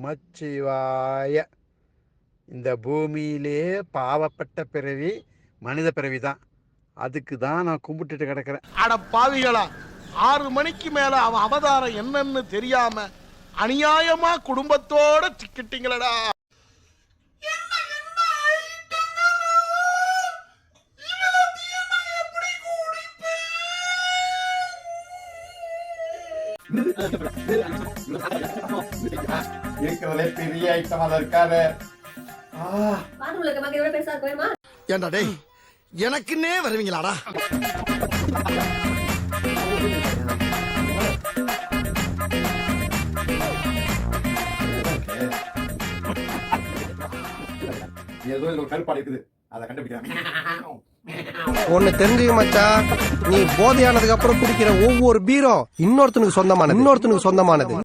நமச்சிவாய. இந்த பூமியிலே பாவப்பட்ட பிறவி மனித பிறவி தான். அதுக்கு தான் நான் கும்பிட்டுட்டு கிடக்கிறேன். அட பாவிகளா, 6 மணிக்கு மேல அவன் அவதாரம் என்னன்னு தெரியாம அநியாயமா குடும்பத்தோட சிக்கிட்டீங்களடா. இருக்கிறதே பெரிய ஐட்டம் அத இருக்காது. ஏண்டா டேய், எனக்குன்னே வருவீங்களாடா? ஏதோ ஒரு கருப்பாடு இருக்குது, அதை கண்டுபிடிக்கிறாங்க. ஒன்னு தெரிஞ்சுக்க மச்சான், நீ போதையானதுக்கு அப்புறம் குடிக்கிற ஒவ்வொரு பீரும் இன்னொருத்தனுக்கு சொந்தமானது.